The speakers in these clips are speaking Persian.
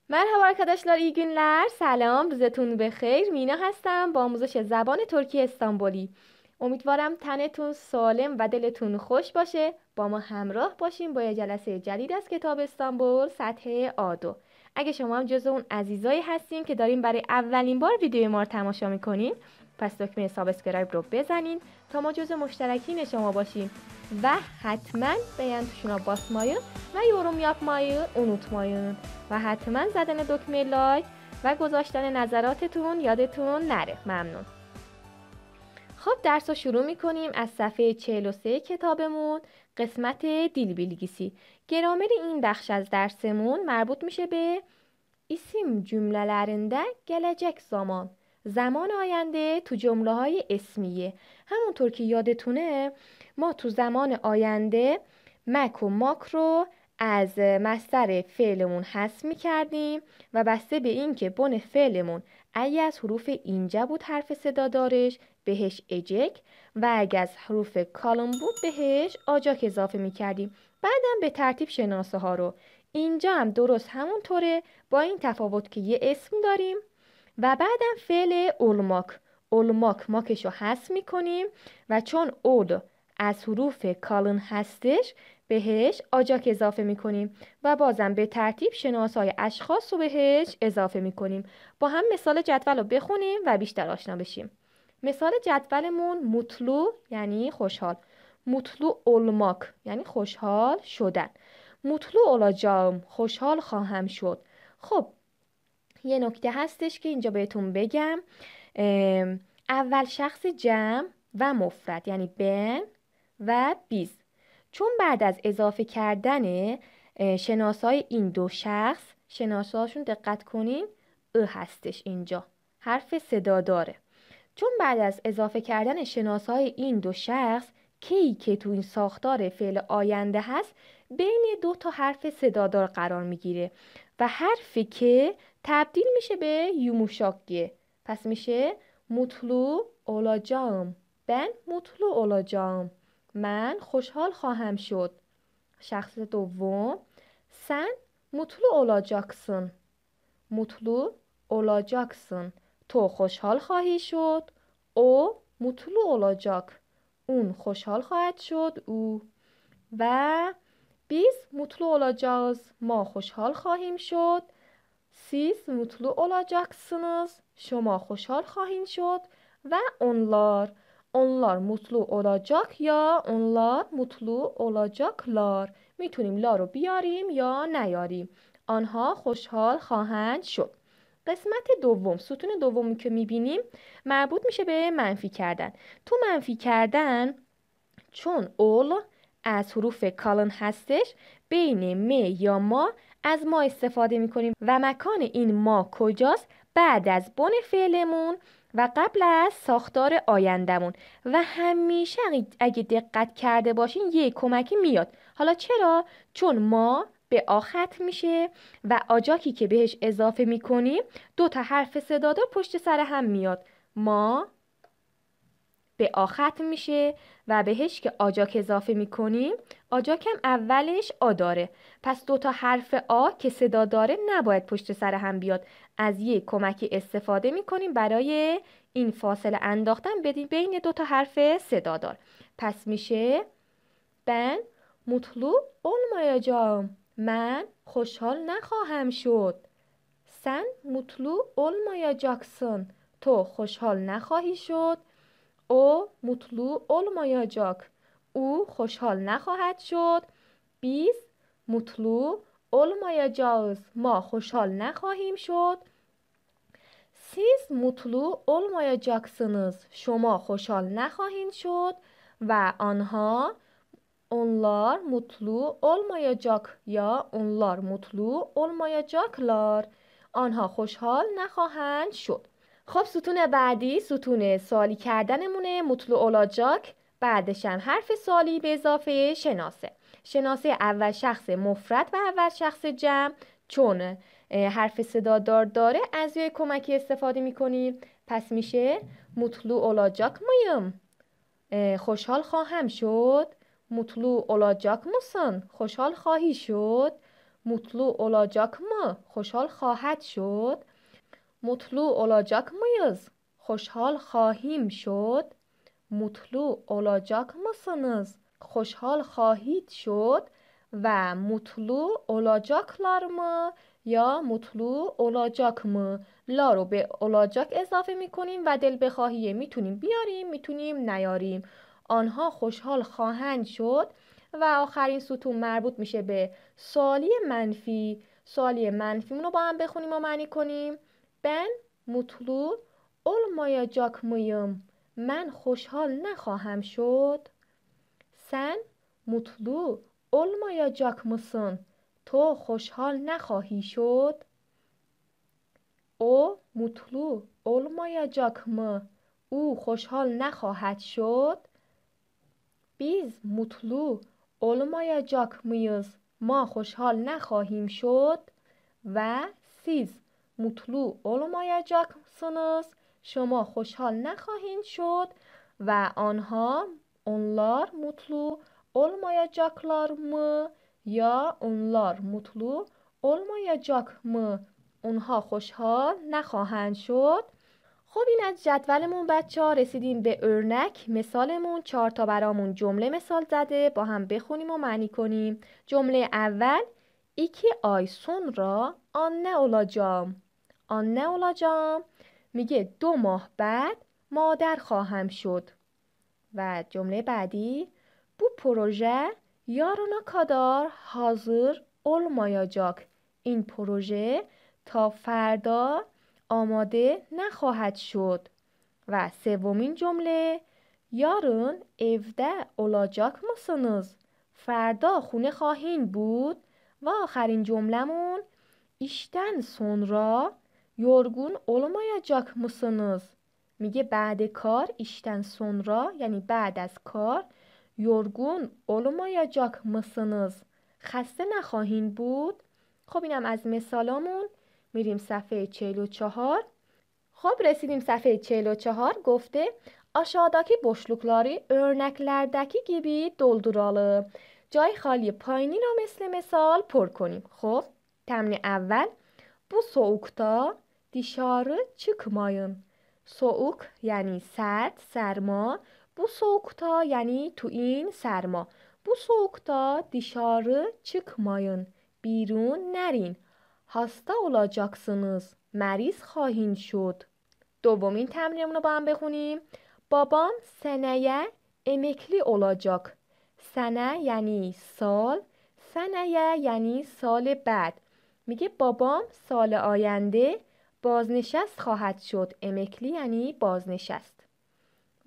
Merhaba arkadaşlar, iyi günler. Selam, روزتون بخیر. مینا هستم با آموزش زبان ترکی استانبولی. امیدوارم تنتون سالم و دلتون خوش باشه. با ما همراه باشیم با یه جلسه جدید از کتاب استانبول سطح A2. اگه شما هم جز اون عزیزایی هستین که دارین برای اولین بار ویدیو ما رو تماشا میکنین، پس دکمه سابسکرایب رو بزنین تا ما جز مشترکین شما باشیم. و حتما beğen tuşuna basmayı ve yorum yapmayı unutmayın. و حتما زدن دکمه لایک و گذاشتن نظراتتون یادتون نره. ممنون. خب درس رو şuruع میکنیم از صفحه 43 کتابمون، قسمت dil bilgisi. گرامر این بخش از درسمون مربوط میشه به isim cümlelerinde gelecek zaman. زمان آینده تو جمله های اسمیه. همونطور که یادتونه ما تو زمان آینده مک و ماک رو از مصدر فعلمون حذف می‌کردیم و بسته به این که بن فعلمون اگه از حروف اینجا بود حرف صدا دارش بهش اجک و اگه از حروف کالم بود بهش آجاک اضافه می‌کردیم. بعدم به ترتیب شناسه ها رو. اینجا هم درست همونطوره، با این تفاوت که یه اسم داریم و بعدم فعل اولماک ماکش رو حذف می‌کنیم و چون اول از حروف کالن هستش بهش آجاک اضافه میکنیم و بازم به ترتیب شناسای اشخاص رو بهش اضافه میکنیم. با هم مثال جدول رو بخونیم و بیشتر آشنا بشیم. مثال جدولمون مطلو یعنی خوشحال، مطلو اولماک یعنی خوشحال شدن، مطلو اولاجام خوشحال خواهم شد. خب یه نکته هستش که اینجا بهتون بگم، اول شخص جمع و مفرد یعنی بن و بیز، چون بعد از اضافه کردن شناسای این دو شخص شناساشون دقت کنین هستش، اینجا حرف صدا داره. چون بعد از اضافه کردن شناسای این دو شخص کی که تو این ساختار فعل آینده هست بین دو تا حرف صدادار قرار میگیره و حرفی که تبدیل میشه به یوموشاکیه. پس میشه مطلو olacağım. Ben mutlu olacağım. من خوشحال خواهم شد. شخص دوم sen mutlu olacaksın. mutlu olacaksın. تو خوشحال خواهی شد. او mutlu olacak. اون خوشحال خواهد شد. او و biz mutlu olacağız. ما خوشحال خواهیم شد. siz mutlu olacaksınız. شما خوشحال خواهید شد. و onlar mutlu olacak یا onlar mutlu olacaklar. میتونیم لا رو بیاریم یا نیاریم. آنها خوشحال خواهند شد. قسمت دوم، ستون دومی که میبینیم مربوط میشه به منفی کردن. تو منفی کردن چون اول از حروف کالن هستش بین می یا ما از ما استفاده میکنیم و مکان این ما کجاست؟ بعد از بن فعلمون و قبل از ساختار آیندمون و همیشه اگه دقت کرده باشین یه کمکی میاد. حالا چرا؟ چون ما به آ ختم میشه و آجاکی که بهش اضافه میکنیم دو تا حرف صدادار پشت سر هم میاد. ما به آ ختم میشه و بهش که آجاک اضافه میکنیم آجاک هم اولش آ داره، پس دو تا حرف آ که صدا داره نباید پشت سر هم بیاد. از یک کمکی استفاده میکنیم برای این فاصله انداختن بین دو تا حرف صدا دار. پس میشه ben mutlu olmayacağım. من خوشحال نخواهم شد. sen mutlu olmayacaksın. تو خوشحال نخواهی شد. او mutlu olmayacak. او خوشحال نخواهد شد. biz mutlu olmayacağız. ما خوشحال نخواهیم شد. siz mutlu olmayacaksınız. شما خوشحال نخواهید شد. و onlar mutlu olmayacak یا onlar mutlu olmayacaklar. آنها خوشحال نخواهند شد. خب ستون بعدی ستون سوالی کردنمونه، مطلوع اولاجاک. بعدش هم حرف سوالی به اضافه شناسه اول شخص مفرد و اول شخص جمع. چون حرف صدادار داره از یه کمکی استفاده میکنیم. پس میشه مطلوع اولاجاک میم. خوشحال خواهم شد. مطلوع اولاجاک مسن. خوشحال خواهی شد. mutlu olacak mı? خوشحال خواهد شد. mutlu olacak mıyız? خوشحال خواهیم شد. mutlu olacak mısınız? خوشحال خواهید شد. و mutlu olacaklar mı یا mutlu olacak mı؟ لا رو به olacak اضافه میکنیم و دل بخواهیه میتونیم بیاریم میتونیم نیاریم. آنها خوشحال خواهند شد و آخرین ستون مربوط میشه به سوالی منفی. سوالی منفی رو با هم بخونیم و معنی کنیم. Ben mutlu olmayacak mıyım؟ من خوشحال نخواهم شد. Sen mutlu olmayacak mısın؟ تو خوشحال نخواهی شد. O mutlu olmayacak mı؟ او خوشحال نخواهد شد. Biz mutlu olmayacak mıyız؟ ما خوشحال نخواهیم شد. و siz mutlu olmayacaksınız. شما خوشحال نخواهید شد. و آنها onlar mutlu olmayacaklar mı یا onlar mutlu olmayacak mı؟ اونها خوشحال نخواهند شد. خب این از جدولمون بچه ها. رسیدیم به örnek مثالمون. 4 تا برامون جمله مثال زده، با هم بخونیم و معنی کنیم. جمله اول iki ay sonra anne olacağım. anne olacağım میگه 2 ماه بعد مادر خواهم شد. و جمله بعدی bu proje yarına kadar hazır olmayacak. این پروژه تا فردا آماده نخواهد شد. و سومین جمله yarın evde olacak mısınız؟ فردا خونه خواهین بود. و آخرین جملمون işten sonra yorgun olmayacak mısınız؟ میگه بعد کار işten sonra یعنی بعد از کار yorgun olmayacak mısınız؟ خسته نخواهین بود. خب اینم از مثالامون. میریم صفحه 44. خب رسیدیم صفحه 44. گفته aşağıdaki boşlukları örneklerdeki gibi dolduralım. جای خالی پایینی رو مثل مثال پر کنیم. خب تمرین اول bu soğukta dışarı çıkmayın. soğuk یعنی سرد، سرما. bu soğukta یعنی تو این سرما. bu soğukta dışarı çıkmayın. بیرون نرین. hasta olacaksınız. مریض خواهید شد. دومین تمرینمون رو با هم بخونیم. babam seneye emekli olacak. sene یعنی سال، seneye یعنی سال بعد. میگه بابام سال آینده بازنشست خواهد شد. emekli یعنی بازنشست.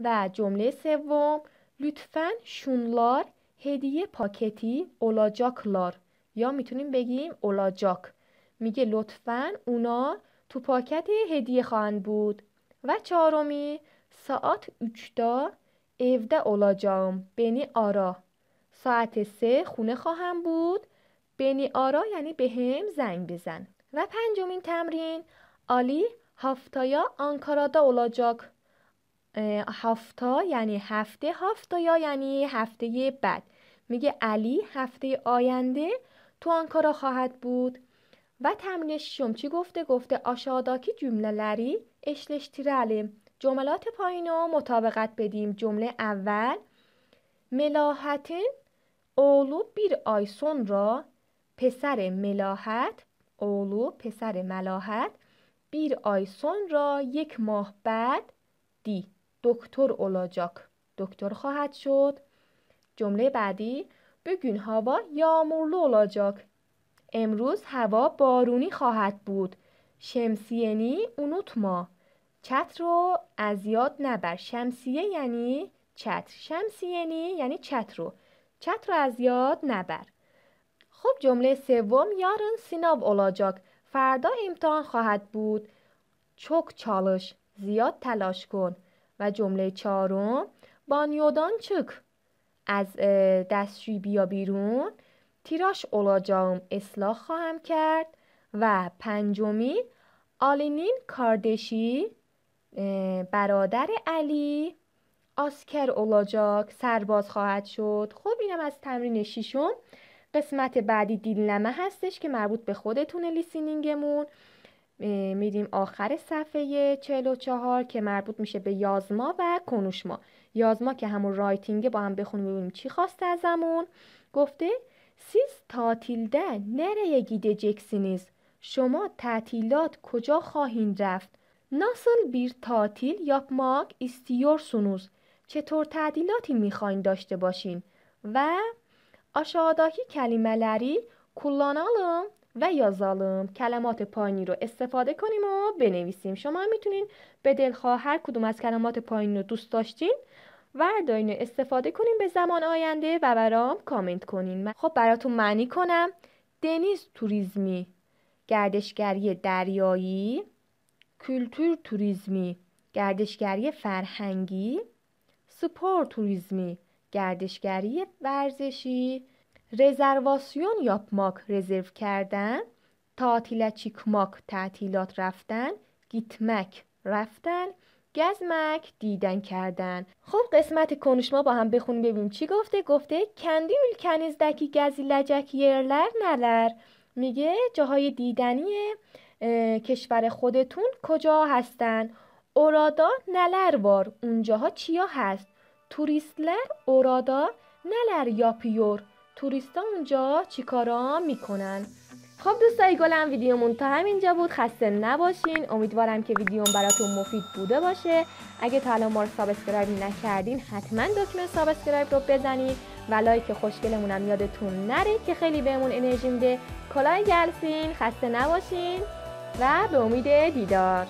و جمله سوم لطفاً şunlar هدیه پاکتی olacaklar. یا میتونیم بگیم olacak. میگه لطفاً اونا تو پاکت هدیه خواهند بود. و چهارمی saat 3'da evde olacağım. beni ara. ساعت 3 خونه خواهم بود. beni ara یعنی به هم زنگ بزن. و پنجمین تمرین آلی haftaya Ankara'da olacak. hafta یعنی هفته، haftaya یعنی هفته بعد. میگه علی هفته آینده تو آنکارا خواهد بود. و تمرین ششم چی گفته؟ گفته aşağıdaki cümleleri eşleştirelim. جملات پایین رو مطابقت بدیم. جمله اول ملاحت'in oğlu bir ay sonra پسر ملاحت، oğlu پسر ملاحت bir ay sonra یک ماه بعد دی دکتر olacak. دکتر خواهد شد. جمله بعدی bugün hava yağmurlu olacak. امروز هوا بارونی خواهد بود. شمسیه‌نی unutma. چتر رو از یاد نبر. شمسیه یعنی چتر. شمسیه‌نی یعنی چتر رو. چتر رو از یاد نبر. خب جمله سوم yarın sınav olacak. فردا امتحان خواهد بود. çok çalış. زیاد تلاش کن. و جمله چهارم بانیودان çık. از دستشویی بیا بیرون. تیراش olacağım. اصلاح خواهم کرد. و پنجمی آلینین کاردشی برادر علی آسکر olacak. سرباز خواهد شد. خب اینم از تمرین ششم. قسمت بعدی دیلنمه هستش که مربوط به خودتونه لیسینینگمون. میریم آخر صفحه 44 که مربوط میشه به یازما و کنوشما. یازما که همون رایتینگه، با هم بخونیم ببینیم چی خواسته ازمون. گفته siz tatilde nereye gideceksiniz? شما تعطیلات کجا خواهید رفت؟ Nasıl bir tatil yapmak istiyorsunuz? چطور تعطیلاتی میخواین داشته باشین؟ و aşağıdaki kelimeleri kullanalım و yazalım. کلمات پایینی رو استفاده کنیم و بنویسیم. شما میتونین به دلخواه هر کدوم از کلمات پایین رو دوست داشتین وردارین و استفاده کنین به زمان آینده و برام کامنت کنین. خب براتون معنی کنم. دنیز توریزمی، گردشگری دریایی. کلتور توریزمی، گردشگری فرهنگی. سپور توریزمی، گردشگری ورزشی. رزرواسیون yapmak، رزرو کردن. tatile çıkmak، تعطیلات رفتن. gitmek، رفتن. gezmek، دیدن کردن. خب قسمت konuşma با هم بخونیم ببینیم چی گفته. گفته kendi ülkenizdeki gezilecek yerler neler؟ میگه جاهای دیدنی کشور خودتون کجا هستن؟ orada neler var؟ اونجاها چیا هست؟ turistler orada neler yapıyor؟ توریستا اونجا چیکارا میکنن؟ خب دوستای گلم، ویدیومون تا همینجا بود. خسته نباشین. امیدوارم که ویدیوم براتون مفید بوده باشه. اگه تا الان ما رو سابسکرایب نکردین حتما دکمه سابسکرایب رو بزنید و لایک خوشگلمونم یادتون نره که خیلی بهمون انرژی میده. کلاه گلفین. خسته نباشین و به امید دیدار.